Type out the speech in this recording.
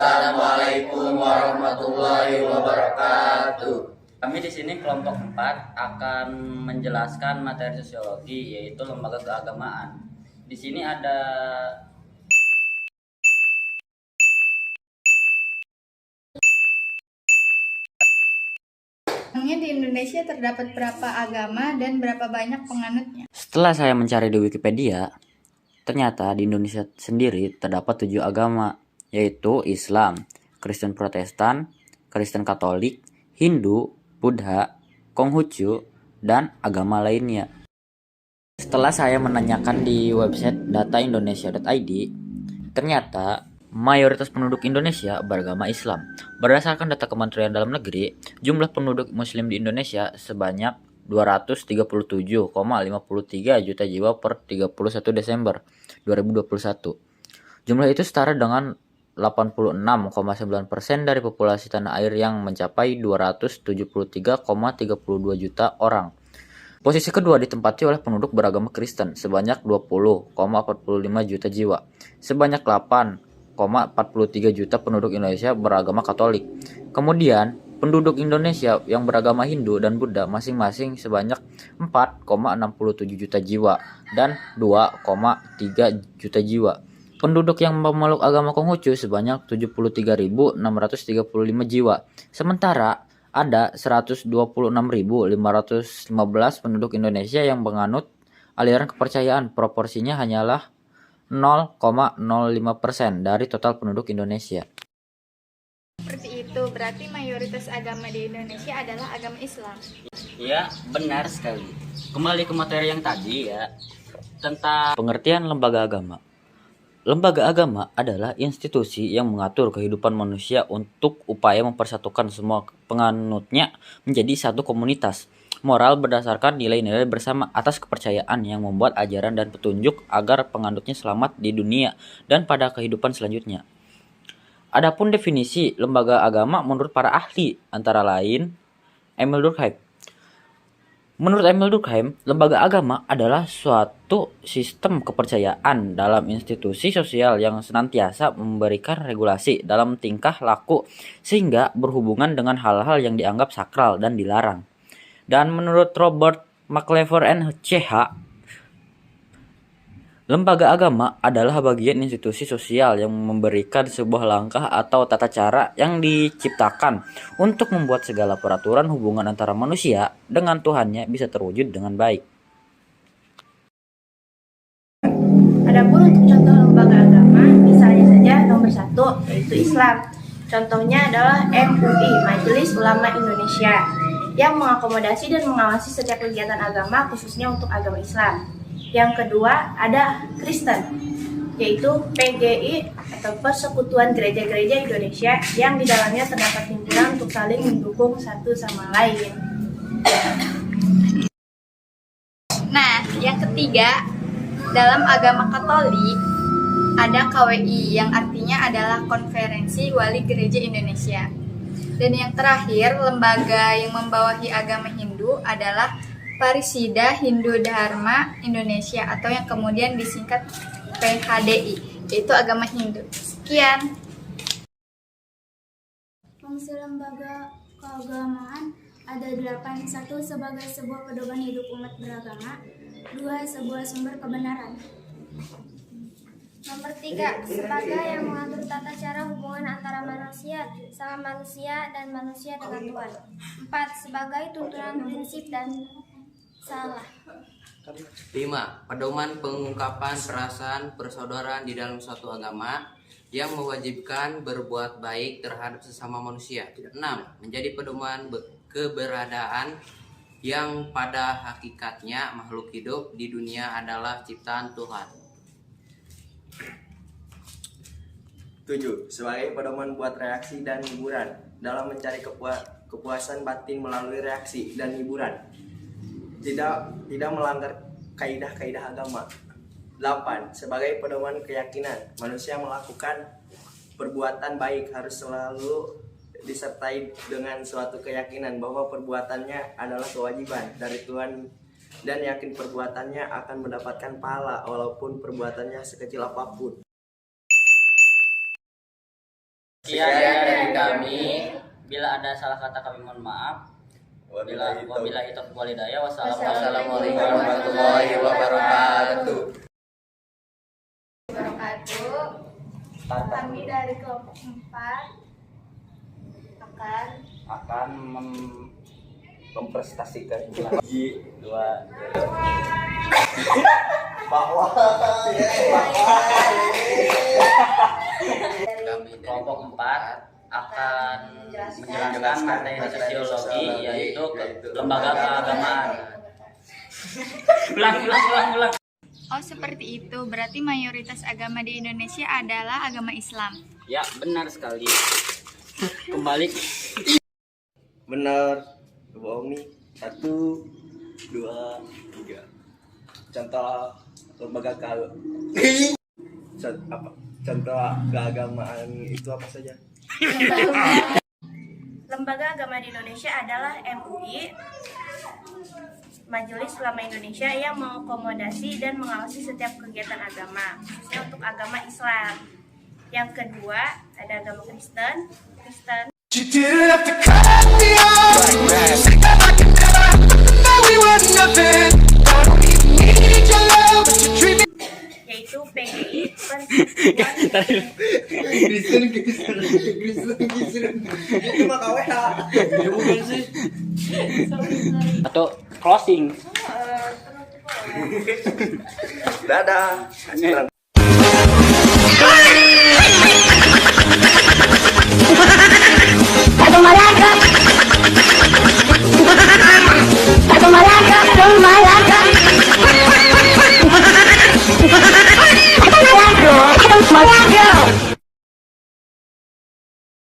Assalamualaikum warahmatullahi wabarakatuh. Kami di sini kelompok 4 akan menjelaskan materi sosiologi, yaitu lembaga keagamaan. Di sini ada Di Indonesia terdapat berapa agama dan berapa banyak penganutnya? Setelah saya mencari di Wikipedia, ternyata di Indonesia sendiri terdapat 7 agama, yaitu Islam, Kristen Protestan, Kristen Katolik, Hindu, Buddha, Konghucu, dan agama lainnya. Setelah saya menanyakan di website dataindonesia.id, ternyata mayoritas penduduk Indonesia beragama Islam. Berdasarkan data Kementerian Dalam Negeri, jumlah penduduk Muslim di Indonesia sebanyak 237,53 juta jiwa per 31 Desember 2021. Jumlah itu setara dengan 86,9% dari populasi tanah air yang mencapai 273,32 juta orang. Posisi kedua ditempati oleh penduduk beragama Kristen sebanyak 20,45 juta jiwa. Sebanyak 8,43 juta penduduk Indonesia beragama Katolik. Kemudian, penduduk Indonesia yang beragama Hindu dan Buddha masing-masing sebanyak 4,67 juta jiwa dan 2,3 juta jiwa. Penduduk yang memeluk agama Konghucu sebanyak 73.635 jiwa. Sementara ada 126.515 penduduk Indonesia yang menganut aliran kepercayaan. Proporsinya hanyalah 0,05% dari total penduduk Indonesia. Seperti itu, berarti mayoritas agama di Indonesia adalah agama Islam. Ya, benar sekali. Kembali ke materi yang tadi ya, tentang pengertian lembaga agama. Lembaga agama adalah institusi yang mengatur kehidupan manusia untuk upaya mempersatukan semua penganutnya menjadi satu komunitas moral berdasarkan nilai-nilai bersama atas kepercayaan yang membuat ajaran dan petunjuk agar penganutnya selamat di dunia dan pada kehidupan selanjutnya. Adapun definisi lembaga agama menurut para ahli antara lain Emil Durkheim. Menurut Emil Durkheim, lembaga agama adalah suatu sistem kepercayaan dalam institusi sosial yang senantiasa memberikan regulasi dalam tingkah laku sehingga berhubungan dengan hal-hal yang dianggap sakral dan dilarang. Dan menurut Robert McLever CH, lembaga agama adalah bagian institusi sosial yang memberikan sebuah langkah atau tata cara yang diciptakan untuk membuat segala peraturan hubungan antara manusia dengan Tuhannya bisa terwujud dengan baik. Adapun untuk contoh lembaga agama, misalnya saja nomor 1 yaitu Islam. Contohnya adalah MUI, Majelis Ulama Indonesia, yang mengakomodasi dan mengawasi setiap kegiatan agama khususnya untuk agama Islam. Yang kedua ada Kristen, yaitu PGI atau Persekutuan Gereja-Gereja Indonesia, yang di dalamnya terdapat himpunan untuk saling mendukung satu sama lain. Nah, yang ketiga, dalam agama Katolik ada KWI yang artinya adalah Konferensi Wali Gereja Indonesia. Dan yang terakhir, lembaga yang membawahi agama Hindu adalah Parisida Hindu Dharma Indonesia atau yang kemudian disingkat PHDI, yaitu agama Hindu. Sekian. Fungsi lembaga keagamaan ada 8. 1. Sebagai sebuah pedoman hidup umat beragama. 2. Sebuah sumber kebenaran. Nomor 3. Sebagai yang mengatur tata cara hubungan antara manusia sama manusia dan manusia dengan Tuhan. 4. Sebagai tuntunan prinsip dan salah. 5. Pedoman pengungkapan perasaan persaudaraan di dalam suatu agama yang mewajibkan berbuat baik terhadap sesama manusia. 6. Menjadi pedoman keberadaan yang pada hakikatnya makhluk hidup di dunia adalah ciptaan Tuhan. 7. Sebagai pedoman buat reaksi dan hiburan dalam mencari kepuasan batin melalui reaksi dan hiburan. Tidak melanggar kaidah-kaidah agama. 8. Sebagai pedoman keyakinan, manusia melakukan perbuatan baik harus selalu disertai dengan suatu keyakinan bahwa perbuatannya adalah kewajiban dari Tuhan dan yakin perbuatannya akan mendapatkan pahala walaupun perbuatannya sekecil apapun. Sekian dari kami. Bila ada salah kata kami mohon maaf. Wabillahi taufiq wal hidayah. Wassalamualaikum warahmatullahi wabarakatuh. Kami dari kelompok 4 akan mempresentasikan dua bahwa kelompok 4 akan menjelaskan materi sosiologi yaitu lembaga keagamaan. Ulang. Oh, seperti itu. Berarti mayoritas agama di Indonesia adalah agama Islam. Ya, benar sekali. Kembali. benar bohong nih. 1, 2, 3. Contoh lembaga contoh keagamaan itu apa saja? Lembaga agama di Indonesia adalah MUI, Majelis Ulama Indonesia, yang mengakomodasi dan mengawasi setiap kegiatan agama, khususnya untuk agama Islam. Yang kedua, ada agama Kristen. Yaitu PGI, Itu mah KWH. Atau closing. Dadah. Satu Malaka,